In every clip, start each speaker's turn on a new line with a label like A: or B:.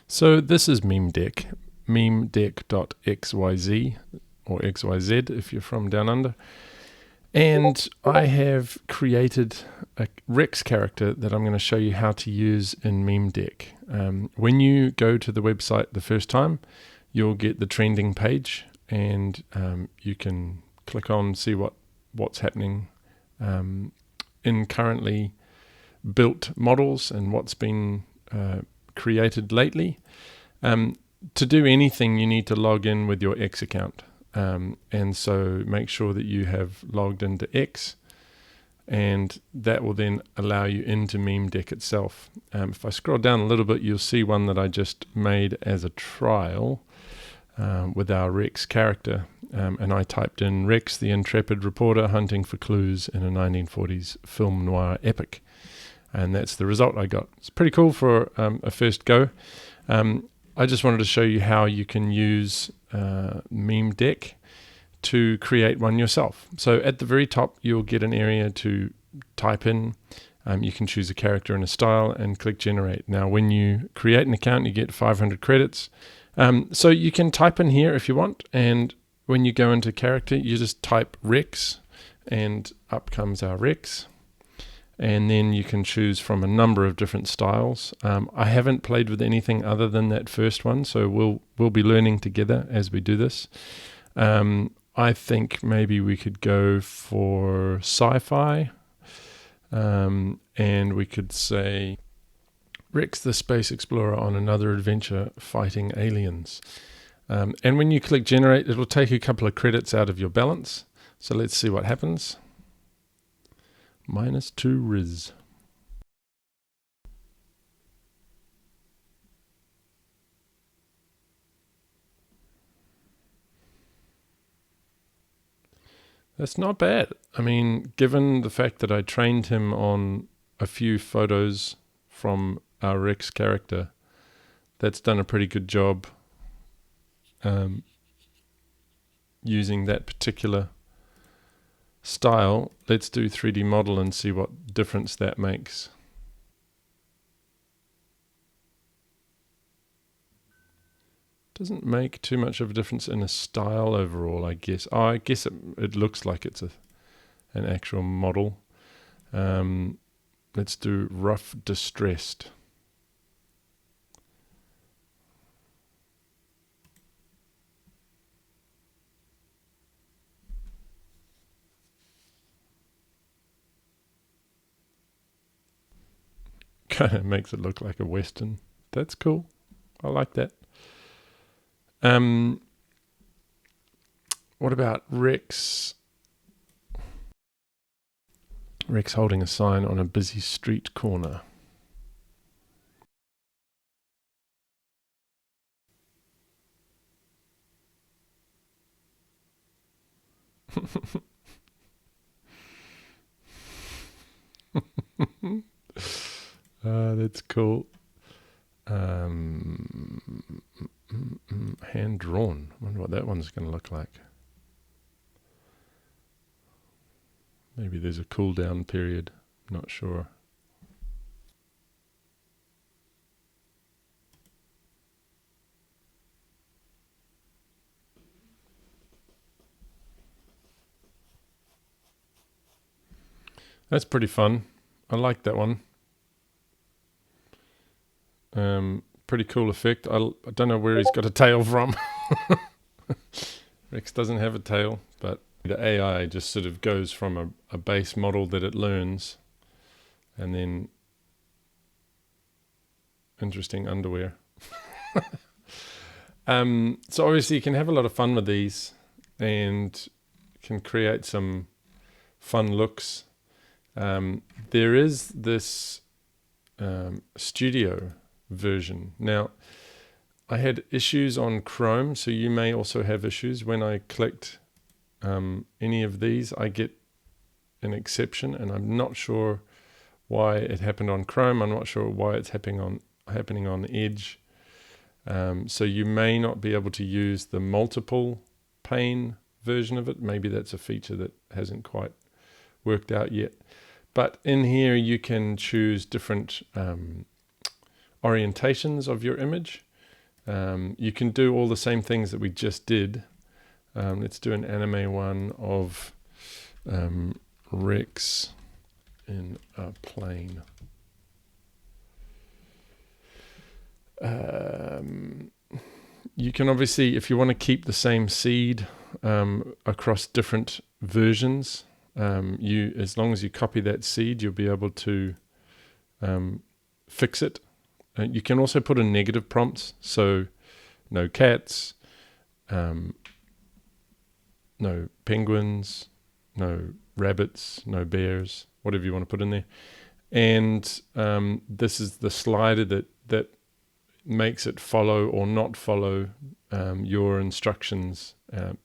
A: So this is Memedeck, Memedeck.xyz or XYZ if you're from down under. And I have created a Rex character that I'm going to show you how to use in Memedeck. When you go to the website the first time, you'll get the trending page, and you can click on see what's happening in currently built models and what's been created lately. To do anything, you need to log in with your X account. And so make sure that you have logged into X, and that will then allow you into Memedeck itself. If I scroll down a little bit, you'll see one that I just made as a trial with our Rex character. And I typed in Rex, the intrepid reporter hunting for clues in a 1940s film noir epic. And that's the result I got. It's pretty cool for a first go. I just wanted to show you how you can use Memedeck to create one yourself. So at the very top, you'll get an area to type in. You can choose a character and a style and click generate. Now, when you create an account, you get 500 credits. So you can type in here if you want. And when you go into character, you just type Rex, and up comes our Rex. And then you can choose from a number of different styles. I haven't played with anything other than that first one, so we'll be learning together as we do this. I think maybe we could go for sci-fi, and we could say Rex the space explorer on another adventure fighting aliens. And when you click generate, it'll take a couple of credits out of your balance. So let's see what happens. -2 Riz. That's not bad. I mean, given the fact that I trained him on a few photos from our Rex character, that's done a pretty good job using that particular style. Let's do 3D model and see what difference that makes. Doesn't make too much of a difference in a style overall, I guess. Oh, I guess it looks like it's an actual model. Let's do rough distressed. Kind of makes it look like a Western. That's cool. I like that. What about Rex? Rex holding a sign on a busy street corner. That's cool. Hand drawn. Wonder what that one's going to look like. Maybe there's a cool down period. Not sure. That's pretty fun. I like that one. Pretty cool effect. I don't know where he's got a tail from. Rex doesn't have a tail, but the AI just sort of goes from a base model that it learns, and then interesting underwear. So obviously you can have a lot of fun with these and can create some fun looks. There is this studio version. Now, I had issues on Chrome, so you may also have issues. When I clicked any of these, I get an exception, and I'm not sure why it happened on Chrome. I'm not sure why it's happening on Edge. So you may not be able to use the multiple pane version of it. Maybe that's a feature that hasn't quite worked out yet. But in here, you can choose different orientations of your image. You can do all the same things that we just did. Let's do an anime one of Rex in a plane. You can obviously, if you want to keep the same seed across different versions, as long as you copy that seed, you'll be able to fix it. You can also put in negative prompts, so no cats, no penguins, no rabbits, no bears, whatever you want to put in there. And this is the slider that makes it follow or not follow your instructions.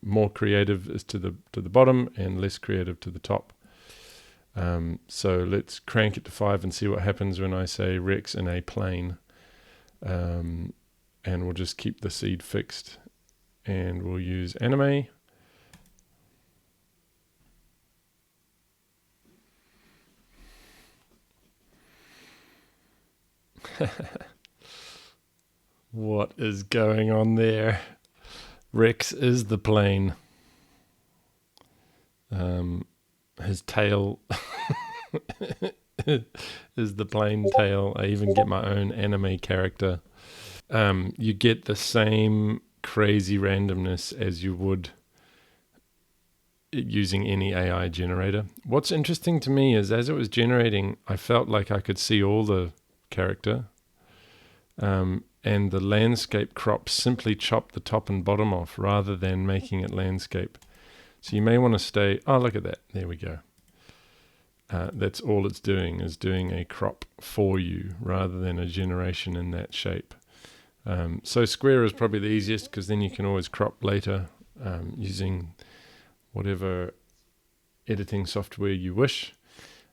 A: More creative is to the bottom and less creative to the top. So let's crank it to 5 and see what happens when I say Rex in a plane. And we'll just keep the seed fixed, and we'll use anime. What is going on there? Rex is the plane. His tail is the plane tail. I even get my own anime character. You get the same crazy randomness as you would using any AI generator. What's interesting to me is as it was generating, I felt like I could see all the character. And the landscape crop simply chopped the top and bottom off rather than making it landscape. So you may want to stay, oh, look at that. There we go. That's all it's doing, is doing a crop for you rather than a generation in that shape. So square is probably the easiest because then you can always crop later using whatever editing software you wish.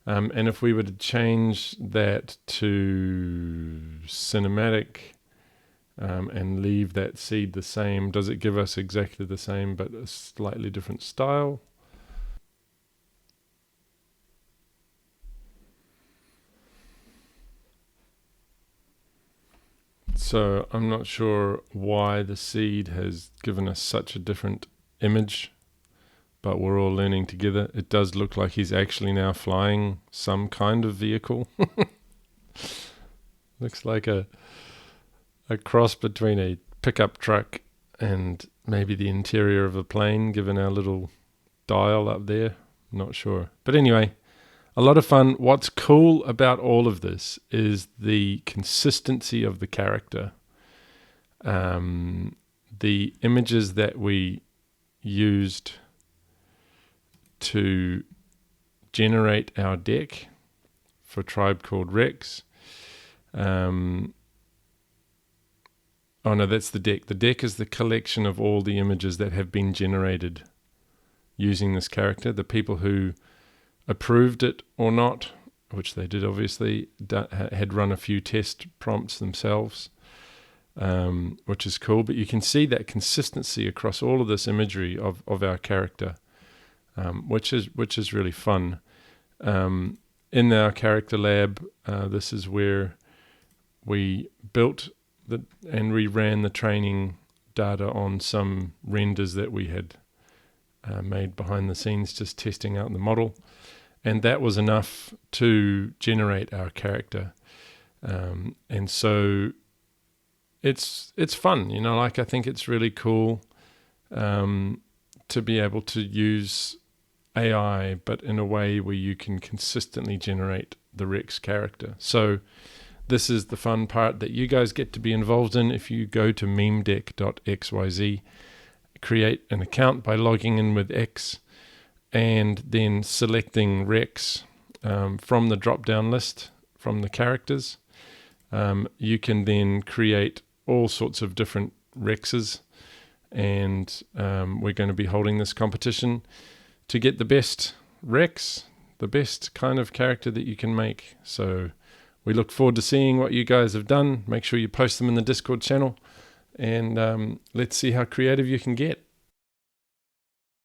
A: And if we were to change that to cinematic and leave that seed the same, does it give us exactly the same but a slightly different style? So I'm not sure why the seed has given us such a different image, but we're all learning together. It does look like he's actually now flying some kind of vehicle. Looks like a cross between a pickup truck and maybe the interior of a plane, given our little dial up there. Not sure. But anyway, a lot of fun. What's cool about all of this is the consistency of the character. The images that we used to generate our deck for Tribe Called Rex. Oh no, that's the deck. The deck is the collection of all the images that have been generated using this character. The people who approved it or not, which they did obviously, had run a few test prompts themselves, which is cool. But you can see that consistency across all of this imagery of our character, which is really fun. In our character lab, this is where we built and ran the training data on some renders that we had made behind the scenes, just testing out the model. And that was enough to generate our character. And so it's fun, like I think it's really cool to be able to use AI, but in a way where you can consistently generate the Rex character. So this is the fun part that you guys get to be involved in. If you go to Memedeck.xyz, create an account by logging in with X and then selecting Rex from the drop-down list from the characters. You can then create all sorts of different Rexes, and we're going to be holding this competition to get the best Rex, the best kind of character that you can make. So we look forward to seeing what you guys have done. Make sure you post them in the Discord channel, and let's see how creative you can get.